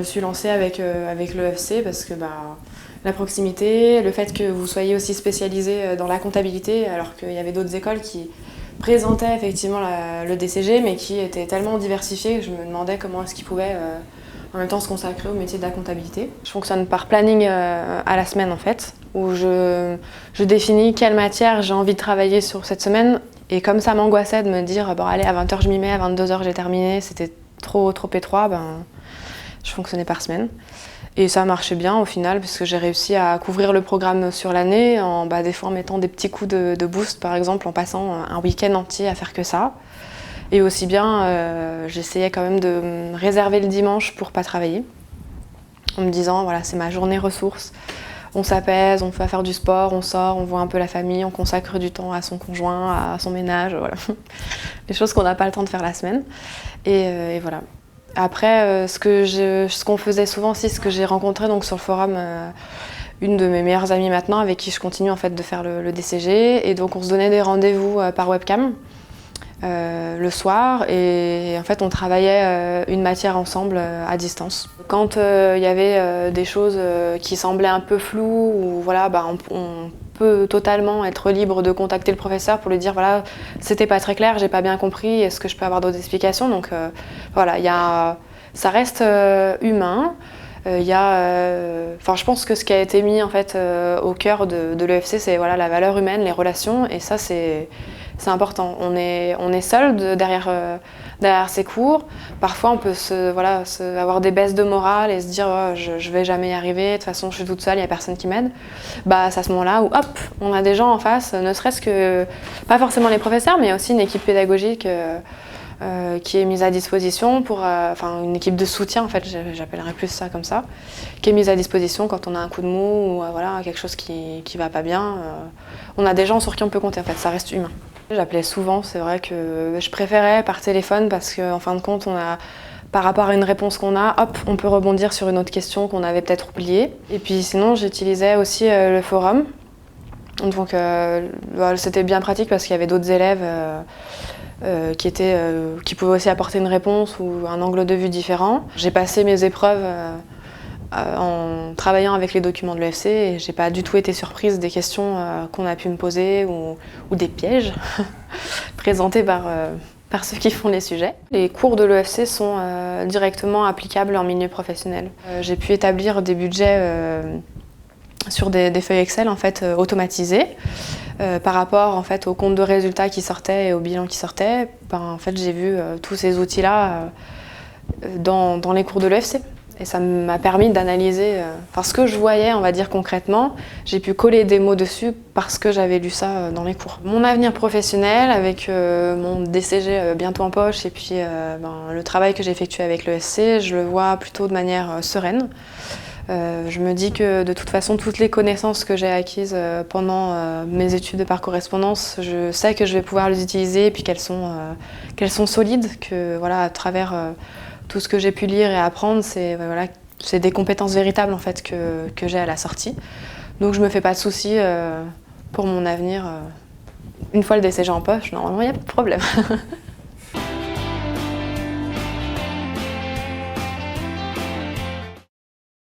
me suis lancée avec l'EFC parce que la proximité, le fait que vous soyez aussi spécialisé dans la comptabilité, alors qu'il y avait d'autres écoles qui présentaient effectivement le DCG, mais qui étaient tellement diversifiées que je me demandais comment est-ce qu'ils pouvaient en même temps se consacrer au métier de la comptabilité. Je fonctionne par planning à la semaine en fait, où je définis quelle matière j'ai envie de travailler sur cette semaine. Et comme ça m'angoissait de me dire bon allez à 20h je m'y mets, à 22h j'ai terminé, c'était trop étroit, je fonctionnais par semaine. Et ça marchait bien au final puisque j'ai réussi à couvrir le programme sur l'année des fois en mettant des petits coups de boost par exemple en passant un week-end entier à faire que ça. Et aussi bien j'essayais quand même de me réserver le dimanche pour pas travailler en me disant voilà c'est ma journée ressource. On s'apaise, on va faire du sport, on sort, on voit un peu la famille, on consacre du temps à son conjoint, à son ménage, voilà. Les choses qu'on n'a pas le temps de faire la semaine. Et voilà. Après, ce qu'on faisait souvent aussi, ce que j'ai rencontré donc, sur le forum, une de mes meilleures amies maintenant, avec qui je continue en fait, de faire le DCG. Et donc on se donnait des rendez-vous par webcam le soir et en fait on travaillait une matière ensemble à distance. Quand il y avait des choses qui semblaient un peu floues ou voilà, on peut totalement être libre de contacter le professeur pour lui dire voilà c'était pas très clair, j'ai pas bien compris, est-ce que je peux avoir d'autres explications? Donc voilà, ça reste humain. Je pense que ce qui a été mis en fait au cœur de l'EFC, c'est voilà la valeur humaine, les relations, et ça c'est important. On est seul derrière ses cours. Parfois on peut avoir des baisses de morale et se dire oh, je vais jamais y arriver, de toute façon je suis toute seule, il n'y a personne qui m'aide. C'est à ce moment-là où hop, on a des gens en face, ne serait-ce que pas forcément les professeurs, mais aussi une équipe pédagogique. Qui est mise à disposition pour une équipe de soutien en fait, j'appellerais plus ça comme ça, qui est mise à disposition quand on a un coup de mou ou voilà, quelque chose qui va pas bien. On a des gens sur qui on peut compter en fait, ça reste humain. J'appelais souvent, c'est vrai que je préférais par téléphone parce qu'en fin de compte, par rapport à une réponse qu'on a, hop, on peut rebondir sur une autre question qu'on avait peut-être oubliée. Et puis sinon, j'utilisais aussi le forum. Donc c'était bien pratique parce qu'il y avait d'autres élèves qui pouvaient aussi apporter une réponse ou un angle de vue différent. J'ai passé mes épreuves en travaillant avec les documents de l'EFC et j'ai pas du tout été surprise des questions qu'on a pu me poser ou des pièges présentés par ceux qui font les sujets. Les cours de l'EFC sont directement applicables en milieu professionnel. J'ai pu établir des budgets sur des feuilles Excel en fait, automatisées par rapport en fait, aux comptes de résultats qui sortaient et au bilan qui sortait. En fait, j'ai vu tous ces outils-là dans les cours de l'EFC. Et ça m'a permis d'analyser ce que je voyais, on va dire concrètement. J'ai pu coller des mots dessus parce que j'avais lu ça dans les cours. Mon avenir professionnel avec mon DCG bientôt en poche et puis le travail que j'ai effectué avec l'ESC, je le vois plutôt de manière sereine. Je me dis que de toute façon, toutes les connaissances que j'ai acquises pendant mes études de par correspondance, je sais que je vais pouvoir les utiliser et puis qu'elles sont solides, que voilà, à travers tout ce que j'ai pu lire et apprendre, c'est des compétences véritables en fait, que j'ai à la sortie. Donc je me fais pas de soucis pour mon avenir. Une fois le DCG en poche, normalement il n'y a pas de problème.